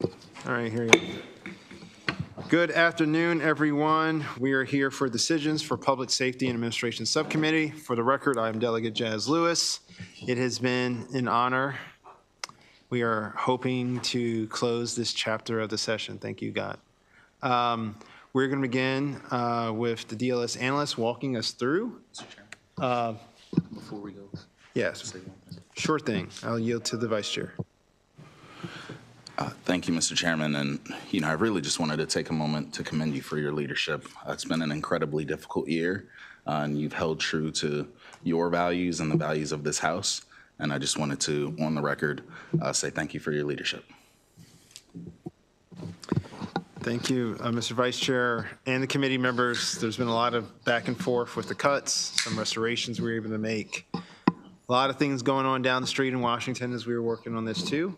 All right, here you go. Good afternoon, everyone. We are here for decisions for Public Safety and Administration Subcommittee. For the record, I'm Delegate Jazz Lewis. It has been an honor. We are hoping to close this chapter of the session. Thank you, God. We're going to begin with the DLS analyst walking us through. Mr. Chairman, before we go. Yes, sure thing. I'll yield to the Vice Chair. Thank you, Mr. Chairman. And, I really just wanted to take a moment to commend you for your leadership. It's been an incredibly difficult year, and you've held true to your values and the values of this House. And I just wanted to, on the record, say thank you for your leadership. Thank you, Mr. Vice Chair and the committee members. There's been a lot of back and forth with the cuts, some restorations we were able to make. A lot of things going on down the street in Washington as we were working on this too.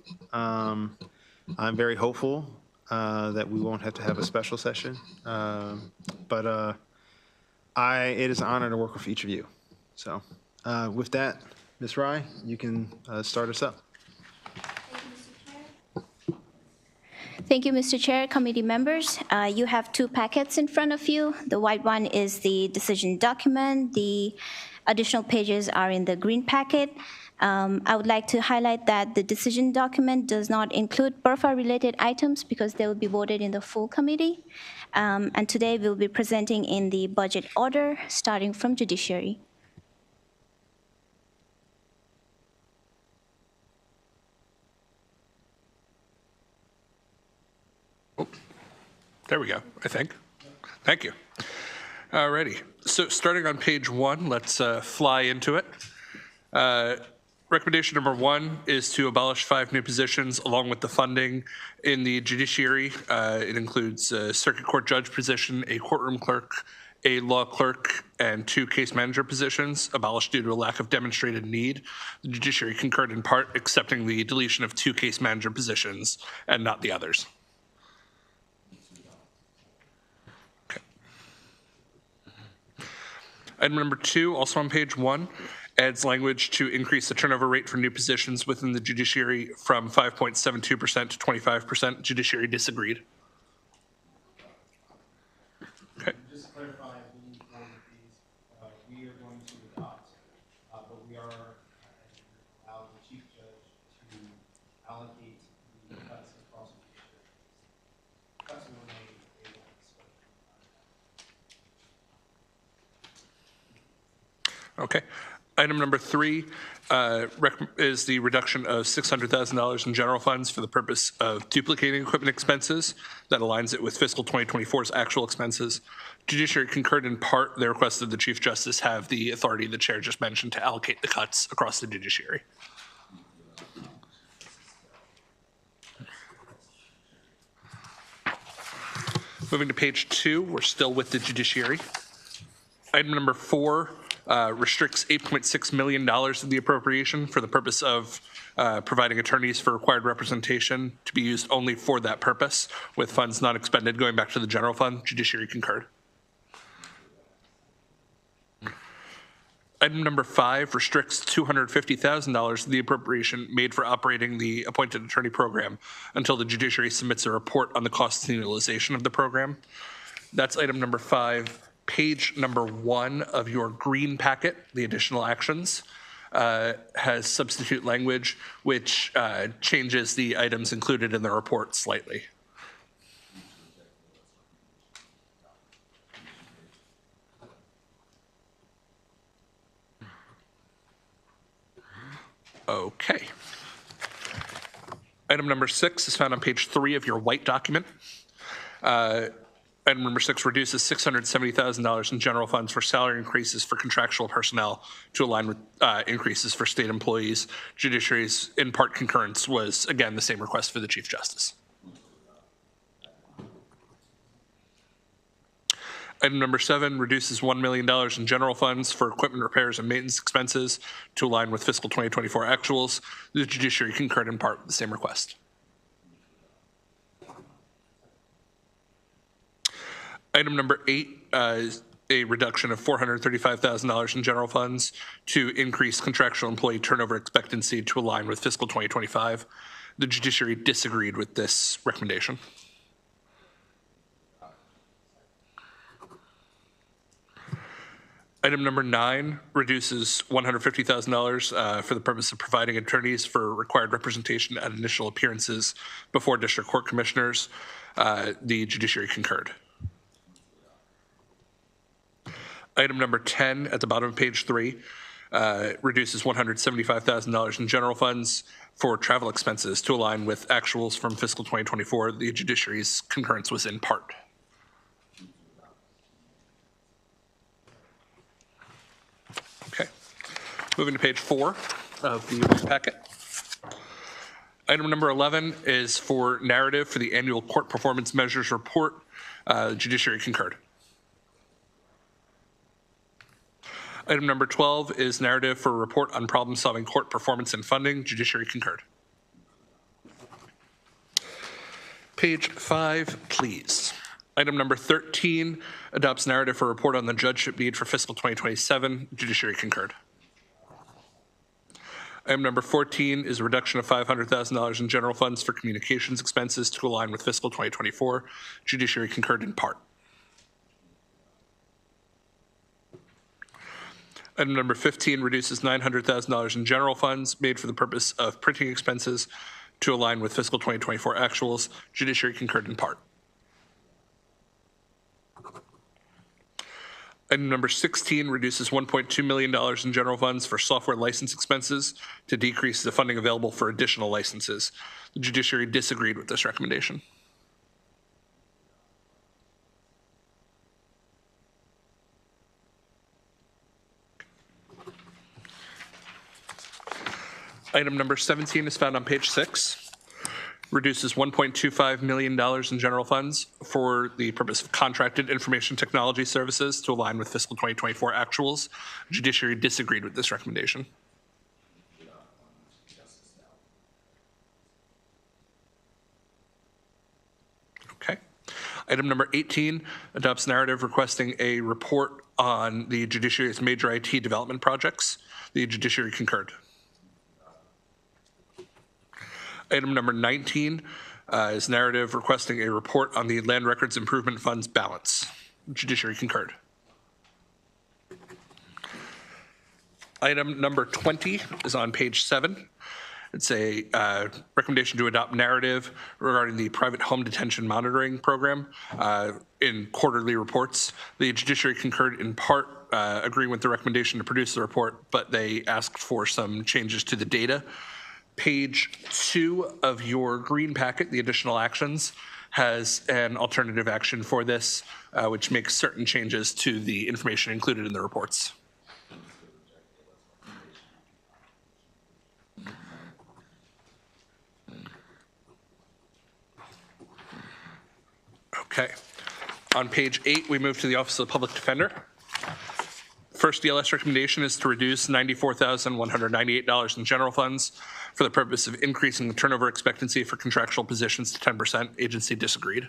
I'm very hopeful that we won't have to have a special session, but it is an honor to work with each of you. So with that, Ms. Rye, you can start us up. Thank you, Mr. Chair, committee members. You have two packets in front of you. The white one is the decision document. The additional pages are in the green packet. I would like to highlight that the decision document does not include PERFA-related items because they will be voted in the full committee. And today we'll be presenting in the budget order, starting from judiciary. There we go, I think. Thank you. Alrighty, so starting on page 1, let's fly into it. Recommendation number 1 is to abolish 5 new positions along with the funding in the judiciary. It includes a circuit court judge position, a courtroom clerk, a law clerk, and 2 case manager positions, abolished due to a lack of demonstrated need. The judiciary concurred in part, accepting the deletion of 2 case manager positions and not the others. Okay. Item number 2, also on page 1, adds language to increase the turnover rate for new positions within the judiciary from 5.72% to 25%. Judiciary disagreed. Okay. Just to clarify, we are going to adopt, but we are allowing the Chief Judge to allocate the cuts across the judiciary. Cuts will remain a Okay. Item number 3 is the reduction of $600,000 in general funds for the purpose of duplicating equipment expenses. That aligns it with fiscal 2024's actual expenses. Judiciary concurred in part. They requested the Chief Justice have the authority the chair just mentioned to allocate the cuts across the judiciary. Moving to page 2, we're still with the judiciary. Item number 4 restricts $8.6 million of the appropriation for the purpose of providing attorneys for required representation to be used only for that purpose, with funds not expended going back to the general fund. Judiciary concurred. Item number 5 restricts $250,000 of the appropriation made for operating the appointed attorney program until the judiciary submits a report on the costs and utilization of the program. That's item number 5. Page number 1 of your green packet, the additional actions, has substitute language, which changes the items included in the report slightly. Okay. Item number 6 is found on page 3 of your white document. Item number 6 reduces $670,000 in general funds for salary increases for contractual personnel to align with increases for state employees. Judiciary's in part concurrence was, again, the same request for the Chief Justice. Item number 7 reduces $1 million in general funds for equipment repairs and maintenance expenses to align with fiscal 2024 actuals. The judiciary concurred in part with the same request. Item number 8 is a reduction of $435,000 in general funds to increase contractual employee turnover expectancy to align with fiscal 2025. The judiciary disagreed with this recommendation. Item number 9 reduces $150,000 for the purpose of providing attorneys for required representation at initial appearances before district court commissioners. The judiciary concurred. Item number 10 at the bottom of page 3 reduces $175,000 in general funds for travel expenses to align with actuals from fiscal 2024. The judiciary's concurrence was in part. Okay. Moving to page 4 of the packet. Item number 11 is for narrative for the annual court performance measures report. Judiciary concurred. Item number 12 is narrative for a report on problem-solving court performance and funding. Judiciary concurred. Page 5, please. Item number 13 adopts narrative for a report on the judgeship need for fiscal 2027. Judiciary concurred. Item number 14 is a reduction of $500,000 in general funds for communications expenses to align with fiscal 2024. Judiciary concurred in part. Item number 15 reduces $900,000 in general funds made for the purpose of printing expenses to align with fiscal 2024 actuals. Judiciary concurred in part. Item number 16 reduces $1.2 million in general funds for software license expenses to decrease the funding available for additional licenses. The judiciary disagreed with this recommendation. Item number 17 is found on page 6. Reduces $1.25 million in general funds for the purpose of contracted information technology services to align with fiscal 2024 actuals. Judiciary disagreed with this recommendation. Okay. Item number 18 adopts narrative requesting a report on the judiciary's major IT development projects. The judiciary concurred. Item number 19 is narrative requesting a report on the Land Records Improvement Fund's balance. Judiciary concurred. Item number 20 is on page 7. It's a recommendation to adopt narrative regarding the private home detention monitoring program in quarterly reports. The judiciary concurred in part, agreeing with the recommendation to produce the report, but they asked for some changes to the data. Page 2 of your green packet, the additional actions, has an alternative action for this, which makes certain changes to the information included in the reports. Okay. On page 8, we move to the Office of the Public Defender. First DLS recommendation is to reduce $94,198 in general funds for the purpose of increasing the turnover expectancy for contractual positions to 10%. Agency disagreed.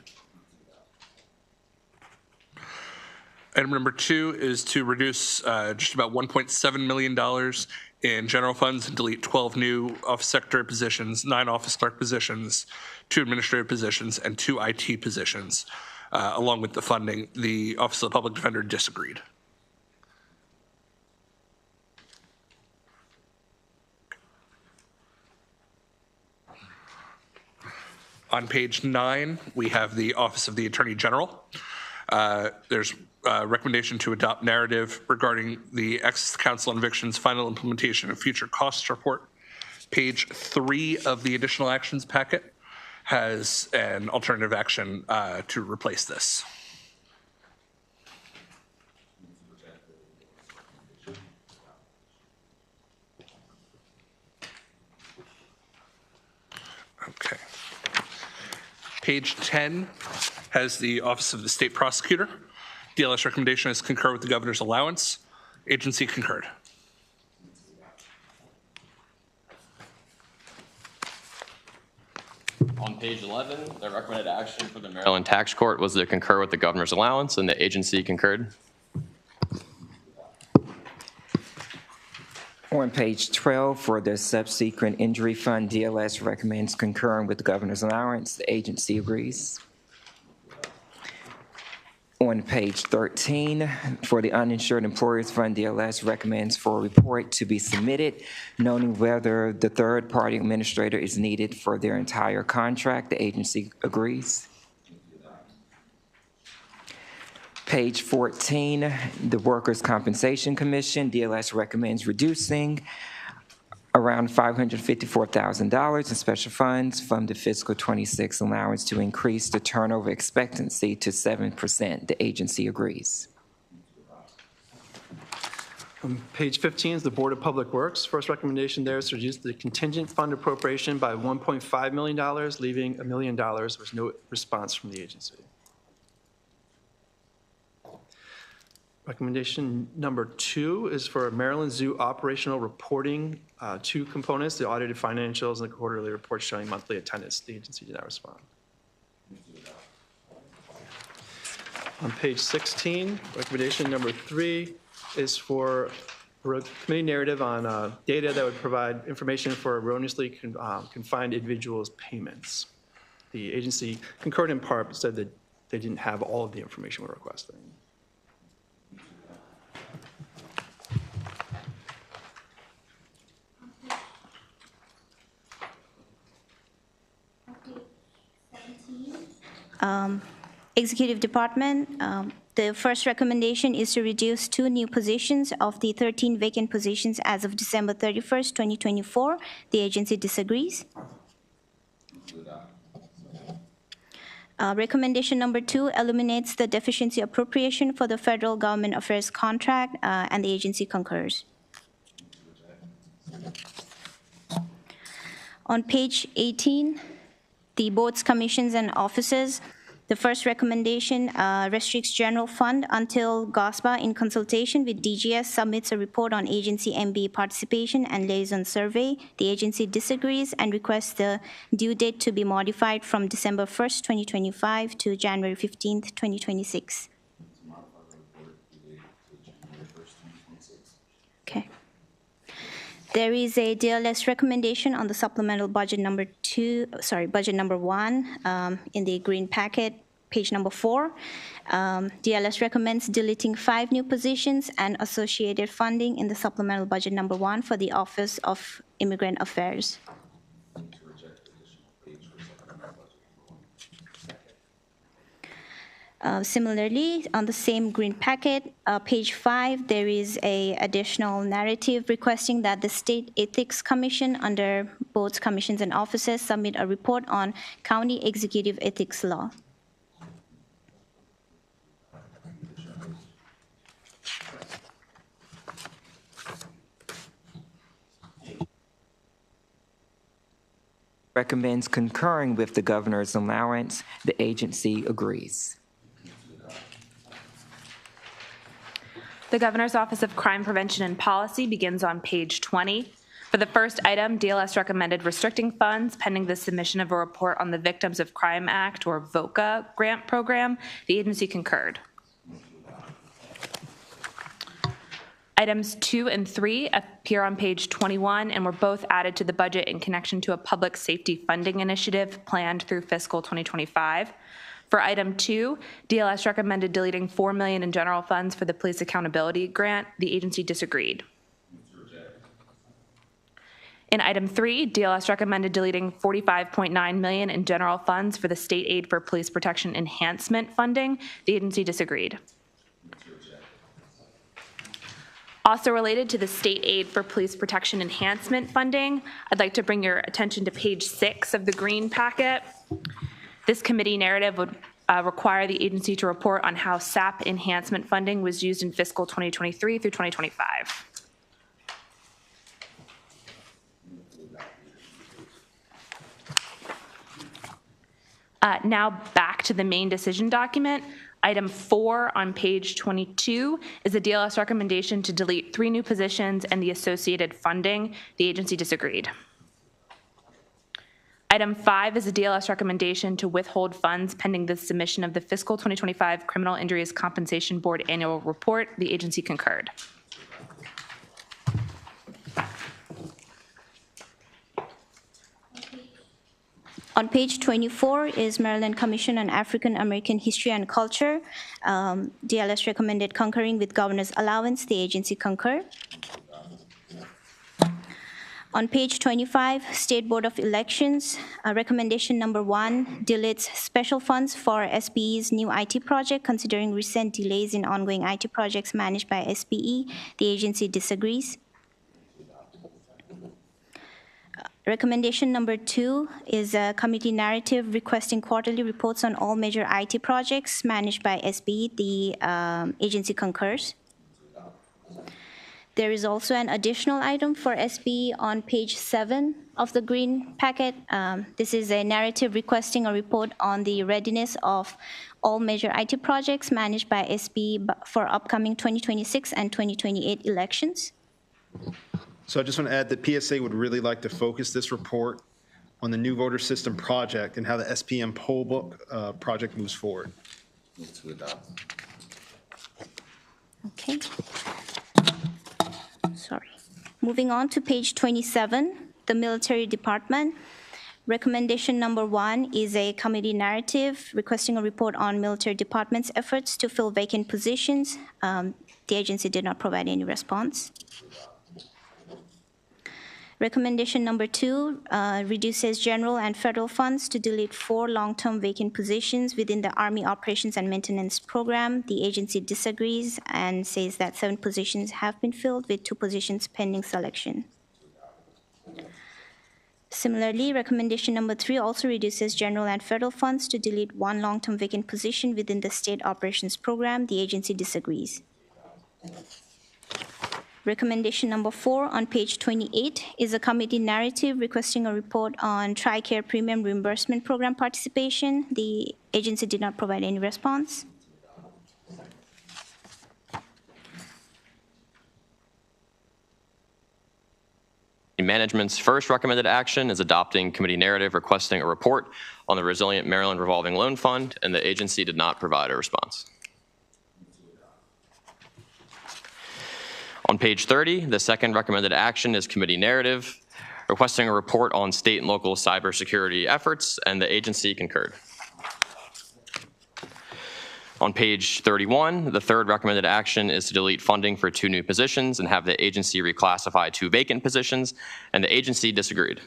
Item number 2 is to reduce just about $1.7 million in general funds and delete 12 new office secretary positions, 9 office clerk positions, 2 administrative positions, and 2 IT positions, along with the funding. The Office of the Public Defender disagreed. On page 9, we have the Office of the Attorney General. There's a recommendation to adopt narrative regarding the Access to Counsel and Evictions final implementation and future costs report. Page 3 of the additional actions packet has an alternative action to replace this. Okay. Page 10 has the Office of the State Prosecutor. DLS recommendation is concur with the governor's allowance. Agency concurred. On page 11, the recommended action for the Maryland Tax Court was to concur with the governor's allowance, and the agency concurred. On page 12, for the subsequent injury fund, DLS recommends concurring with the governor's allowance. The agency agrees. On page 13, for the uninsured employers fund, DLS recommends for a report to be submitted, noting whether the third-party administrator is needed for their entire contract. The agency agrees. Page 14, the Workers' Compensation Commission, DLS recommends reducing around $554,000 in special funds from the fiscal 26 allowance to increase the turnover expectancy to 7%. The agency agrees. Page 15 is the Board of Public Works. First recommendation there is to reduce the contingent fund appropriation by $1.5 million, leaving $1 million with no response from the agency. Recommendation number 2 is for Maryland Zoo operational reporting, 2 components, the audited financials and the quarterly report showing monthly attendance. The agency did not respond. On page 16, recommendation number 3 is for a committee narrative on data that would provide information for erroneously confined individuals' payments. The agency concurred in part, but said that they didn't have all of the information we're requesting. Executive Department, the first recommendation is to reduce 2 new positions of the 13 vacant positions as of December 31st, 2024. The agency disagrees. Recommendation number 2 eliminates the deficiency appropriation for the federal government affairs contract, and the agency concurs. On page 18, the boards, commissions, and offices, the first recommendation restricts general fund until GOSPA, in consultation with DGS, submits a report on agency MBA participation and liaison survey. The agency disagrees and requests the due date to be modified from December 1st, 2025 to January 15th, 2026. Okay. There is a DLS recommendation on the supplemental budget number 1 in the green packet, page number 4. DLS recommends deleting 5 new positions and associated funding in the supplemental budget number 1 for the Office of Immigrant Affairs. Similarly, on the same green packet, page 5, there is a additional narrative requesting that the State Ethics Commission under boards, commissions, and offices submit a report on county executive ethics law. Recommends concurring with the governor's allowance. The agency agrees. The Governor's Office of Crime Prevention and Policy begins on page 20. For the first item, DLS recommended restricting funds pending the submission of a report on the Victims of Crime Act, or VOCA, grant program. The agency concurred. Items 2 and 3 appear on page 21 and were both added to the budget in connection to a public safety funding initiative planned through fiscal 2025. For item 2, DLS recommended deleting $4 million in general funds for the police accountability grant. The agency disagreed. In item 3, DLS recommended deleting $45.9 million in general funds for the state aid for police protection enhancement funding. The agency disagreed. Also related to the state aid for police protection enhancement funding, I'd like to bring your attention to page 6 of the green packet. This committee narrative would require the agency to report on how SAP enhancement funding was used in fiscal 2023 through 2025. Now back to the main decision document. Item 4 on page 22 is a DLS recommendation to delete 3 new positions and the associated funding. The agency disagreed. Item 5 is a DLS recommendation to withhold funds pending the submission of the fiscal 2025 Criminal Injuries Compensation Board annual report. The agency concurred. On page 24 is Maryland Commission on African American History and Culture. DLS recommended concurring with governor's allowance. The agency concurred. On page 25, State Board of Elections, recommendation number 1 deletes special funds for SBE's new IT project, considering recent delays in ongoing IT projects managed by SBE. The agency disagrees. Recommendation number 2 is a committee narrative requesting quarterly reports on all major IT projects managed by SBE. The agency concurs. There is also an additional item for SBE on page 7 of the green packet. This is a narrative requesting a report on the readiness of all major IT projects managed by SBE for upcoming 2026 and 2028 elections. So I just want to add that PSA would really like to focus this report on the new voter system project and how the SPM poll book project moves forward. Move to adopt. Okay. Sorry. Moving on to page 27, the military department. Recommendation number 1 is a committee narrative requesting a report on military department's efforts to fill vacant positions. The agency did not provide any response. Recommendation number 2 reduces general and federal funds to delete 4 long-term vacant positions within the Army Operations and Maintenance Program. The agency disagrees and says that 7 positions have been filled with 2 positions pending selection. Similarly, recommendation number 3 also reduces general and federal funds to delete 1 long-term vacant position within the State Operations Program. The agency disagrees. Recommendation number 4 on page 28 is a committee narrative requesting a report on TRICARE Premium Reimbursement Program participation. The agency did not provide any response. Management's first recommended action is adopting committee narrative requesting a report on the Resilient Maryland Revolving Loan Fund, and the agency did not provide a response. On page 30, the second recommended action is committee narrative, requesting a report on state and local cybersecurity efforts, and the agency concurred. On page 31, the third recommended action is to delete funding for 2 new positions and have the agency reclassify 2 vacant positions, and the agency disagreed.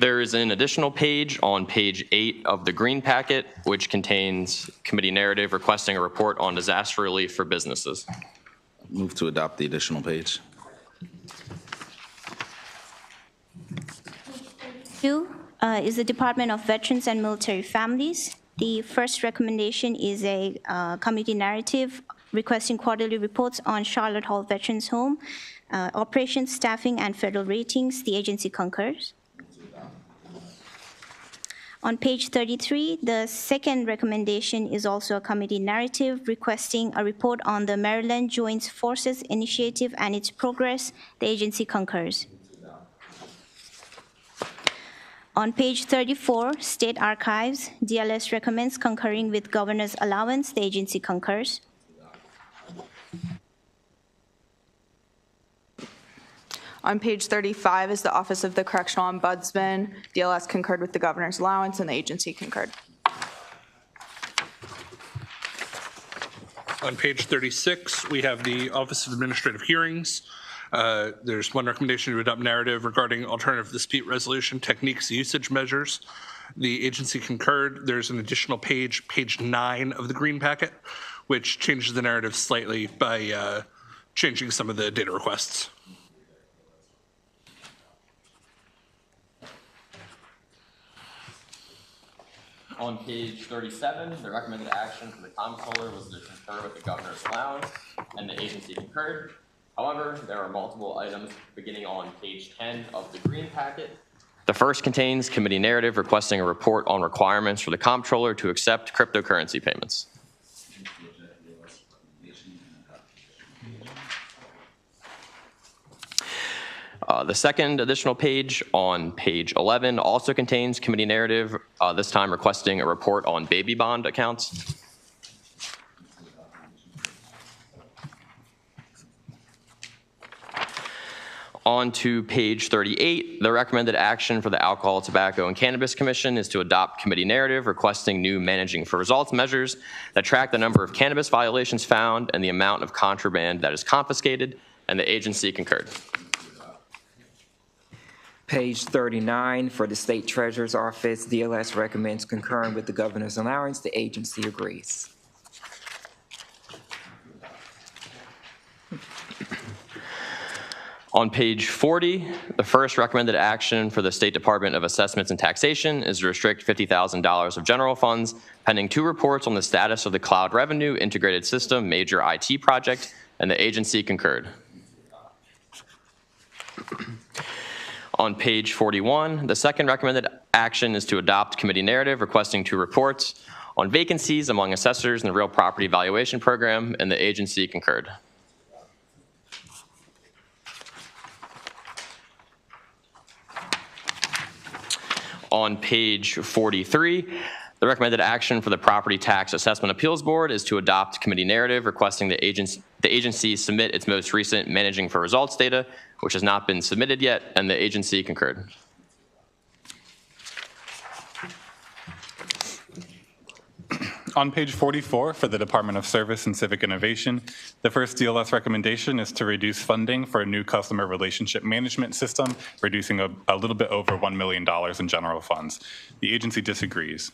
There is an additional page on page 8 of the green packet, which contains committee narrative requesting a report on disaster relief for businesses. Move to adopt the additional page. 2 is the Department of Veterans and Military Families. The first recommendation is a committee narrative requesting quarterly reports on Charlotte Hall Veterans Home, operations, staffing, and federal ratings. The agency concurs. On page 33, the second recommendation is also a committee narrative requesting a report on the Maryland Joint Forces Initiative and its progress. The agency concurs. On page 34, State Archives, DLS recommends concurring with governor's allowance. The agency concurs. On page 35 is the Office of the Correctional Ombudsman. DLS concurred with the governor's allowance, and the agency concurred. On page 36, we have the Office of Administrative Hearings. There's one recommendation to adopt narrative regarding alternative dispute resolution techniques usage measures. The agency concurred. There's an additional page, page 9 of the green packet, which changes the narrative slightly by changing some of the data requests. On page 37, the recommended action for the comptroller was to concur with the governor's allowance, and the agency concurred. However, there are multiple items beginning on page 10 of the green packet. The first contains committee narrative requesting a report on requirements for the comptroller to accept cryptocurrency payments. The second additional page on page 11 also contains committee narrative, this time requesting a report on baby bond accounts. On to page 38, the recommended action for the Alcohol, Tobacco, and Cannabis Commission is to adopt committee narrative requesting new managing for results measures that track the number of cannabis violations found and the amount of contraband that is confiscated, and the agency concurred. Page 39, for the State Treasurer's Office, DLS recommends concurring with the governor's allowance. The agency agrees. On page 40, the first recommended action for the State Department of Assessments and Taxation is to restrict $50,000 of general funds pending 2 reports on the status of the Cloud Revenue Integrated System major IT project, and the agency concurred. On page 41, the second recommended action is to adopt committee narrative requesting 2 reports on vacancies among assessors in the Real Property Valuation Program, and the agency concurred. On page 43, the recommended action for the Property Tax Assessment Appeals Board is to adopt committee narrative requesting the agency submit its most recent managing for results data, which has not been submitted yet, and the agency concurred. On page 44 for the Department of Service and Civic Innovation, the first DLS recommendation is to reduce funding for a new customer relationship management system, reducing a little bit over $1 million in general funds. The agency disagrees.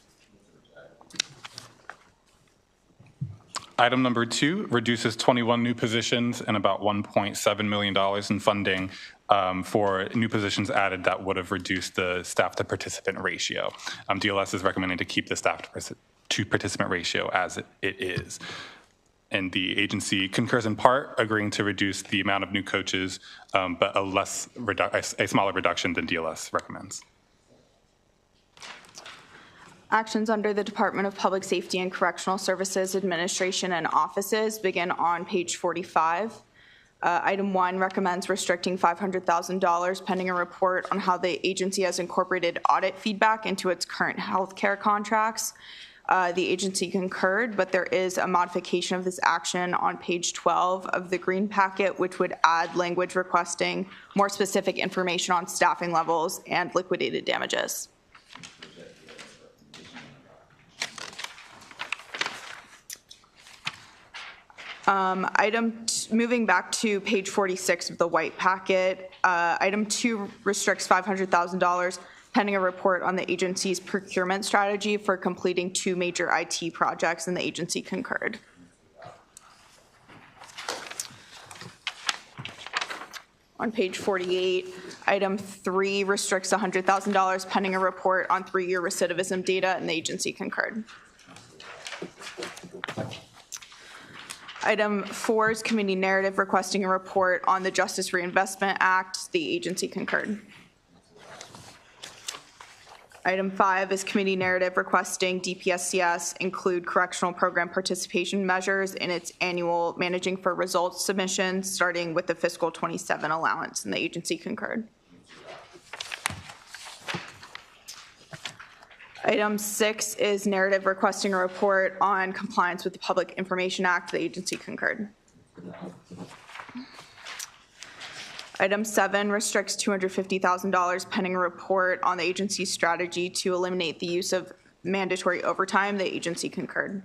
Item number 2 reduces 21 new positions and about $1.7 million in funding for new positions added that would have reduced the staff to participant ratio. DLS is recommending to keep the staff to participant ratio as it is. And the agency concurs in part, agreeing to reduce the amount of new coaches, but a smaller reduction than DLS recommends. Actions under the Department of Public Safety and Correctional Services Administration and offices begin on page 45. Item 1 recommends restricting $500,000 pending a report on how the agency has incorporated audit feedback into its current healthcare contracts. The agency concurred, but there is a modification of this action on page 12 of the green packet, which would add language requesting more specific information on staffing levels and liquidated damages. Moving back to page 46 of the white packet, item 2 restricts $500,000 pending a report on the agency's procurement strategy for completing 2 major IT projects, and the agency concurred. On page 48, item 3 restricts $100,000 pending a report on 3-year recidivism data, and the agency concurred. Item 4 is committee narrative requesting a report on the Justice Reinvestment Act. The agency concurred. Item 5 is committee narrative requesting DPSCS include correctional program participation measures in its annual managing for results submission, starting with the fiscal 27 allowance, and the agency concurred. Item 6 is narrative requesting a report on compliance with the Public Information Act. The agency concurred. Item 7 restricts $250,000 pending a report on the agency's strategy to eliminate the use of mandatory overtime. The agency concurred.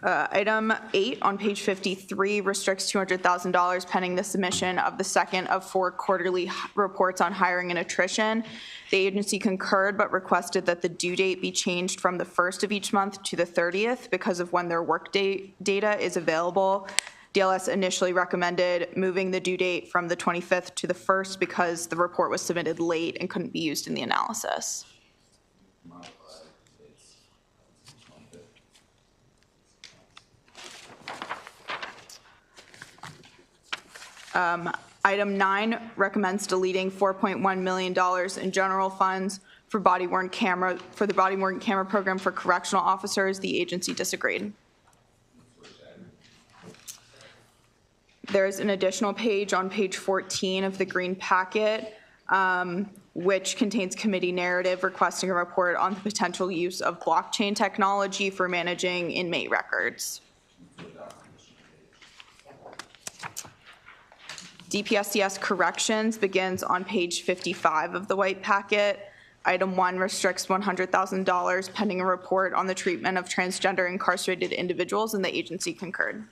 Item 8 on page 53 restricts $200,000 pending the submission of the second of 4 quarterly reports on hiring and attrition. The agency concurred but requested that the due date be changed from the 1st of each month to the 30th because of when their work data is available. DLS initially recommended moving the due date from the 25th to the 1st because the report was submitted late and couldn't be used in the analysis. Item 9 recommends deleting $4.1 million in general funds for the body-worn camera program for correctional officers. The agency disagreed. There's an additional page on page 14 of the green packet, which contains committee narrative requesting a report on the potential use of blockchain technology for managing inmate records. DPSCS corrections begins on page 55 of the white packet. Item 1 restricts $100,000 pending a report on the treatment of transgender incarcerated individuals, and the agency concurred.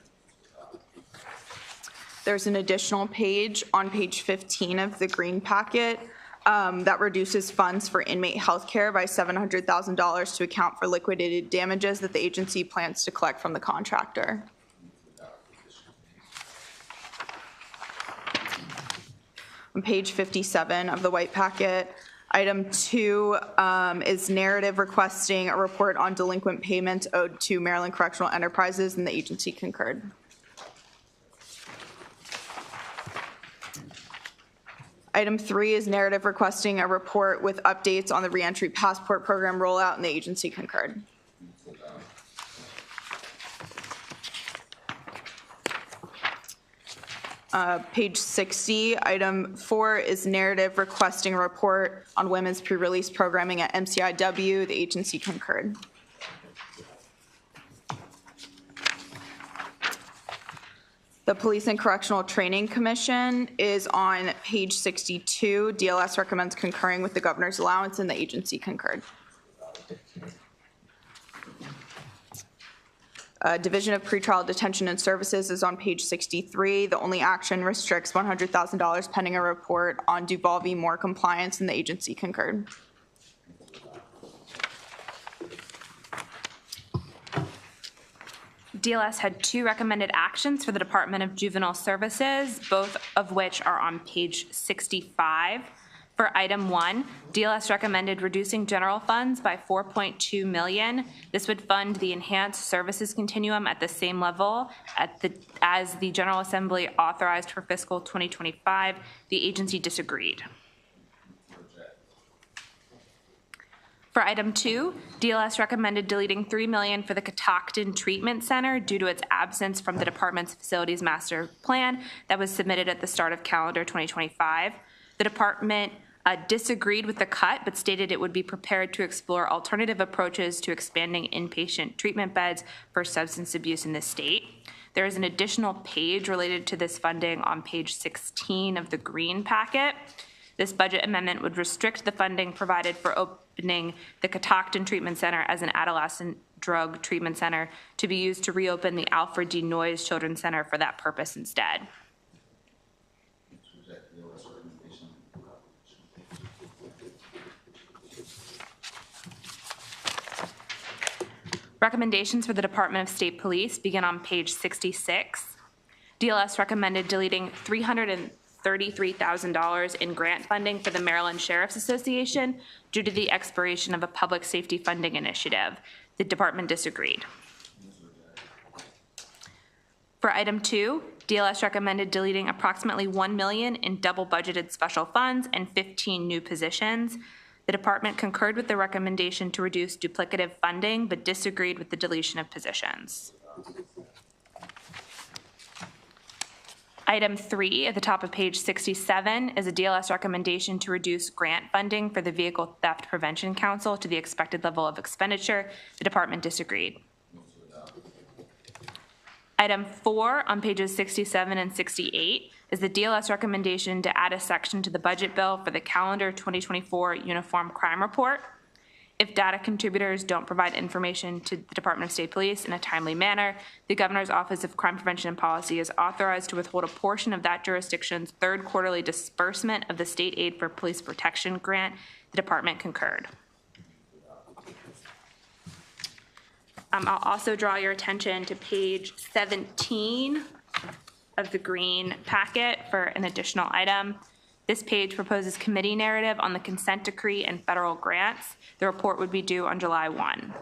There's an additional page on page 15 of the green packet that reduces funds for inmate health care by $700,000 to account for liquidated damages that the agency plans to collect from the contractor. On page 57 of the white packet, item 2 is narrative requesting a report on delinquent payments owed to Maryland Correctional Enterprises, and the agency concurred. Item 3 is narrative requesting a report with updates on the reentry passport program rollout, and the agency concurred. Page 60, item 4 is narrative requesting a report on women's pre-release programming at MCIW. The agency concurred. The Police and Correctional Training Commission is on page 62. DLS recommends concurring with the governor's allowance, and the agency concurred. Division of Pretrial Detention and Services is on page 63. The only action restricts $100,000 pending a report on Duval v. Moore compliance, and the agency concurred. DLS had 2 recommended actions for the Department of Juvenile Services, both of which are on page 65. For item 1, DLS recommended reducing general funds by $4.2 million. This would fund the enhanced services continuum at the same level as the General Assembly authorized for fiscal 2025. The agency disagreed. For item 2, DLS recommended deleting $3 million for the Catoctin Treatment Center due to its absence from the department's facilities master plan that was submitted at the start of calendar 2025. The department disagreed with the cut, but stated it would be prepared to explore alternative approaches to expanding inpatient treatment beds for substance abuse in the state. There is an additional page related to this funding on page 16 of the green packet. This budget amendment would restrict the funding provided for opening the Catoctin Treatment Center as an adolescent drug treatment center to be used to reopen the Alfred D. Noyes Children's Center for that purpose instead. Recommendations for the Department of State Police begin on page 66. DLS recommended deleting $333,000 in grant funding for the Maryland Sheriff's Association due to the expiration of a public safety funding initiative. The department disagreed. For item 2, DLS recommended deleting approximately $1 million in double budgeted special funds and 15 new positions. The department concurred with the recommendation to reduce duplicative funding, but disagreed with the deletion of positions. Item 3 at the top of page 67 is a DLS recommendation to reduce grant funding for the Vehicle Theft Prevention Council to the expected level of expenditure. The department disagreed. Item 4 on pages 67 and 68 is the DLS recommendation to add a section to the budget bill for the calendar 2024 Uniform Crime Report. If data contributors don't provide information to the Department of State Police in a timely manner, the Governor's Office of Crime Prevention and Policy is authorized to withhold a portion of that jurisdiction's third quarterly disbursement of the State Aid for Police Protection grant. The department concurred. I'll also draw your attention to page 17 of the green packet for an additional item. This page proposes committee narrative on the consent decree and federal grants. The report would be due on July 1.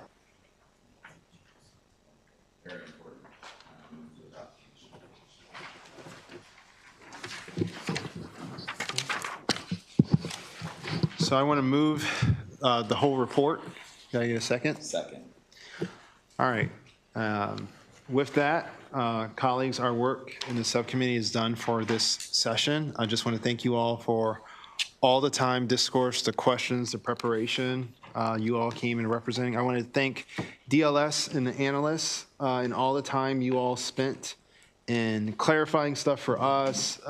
So I want to move the whole report. Can I get a second? Second. All right. With that, colleagues, our work in the subcommittee is done for this session. I just want to thank you all for all the time, discourse, the questions, the preparation you all came in representing. I want to thank DLS and the analysts and all the time you all spent in clarifying stuff for us,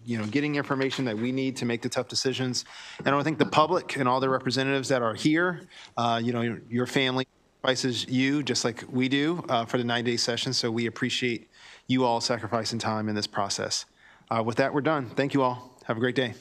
getting information that we need to make the tough decisions. And I want to thank the public and all the representatives that are here. Your family sacrifices you just like we do for the 9-day session, so we appreciate you all sacrificing time in this process. With that, we're done. Thank you all. Have a great day.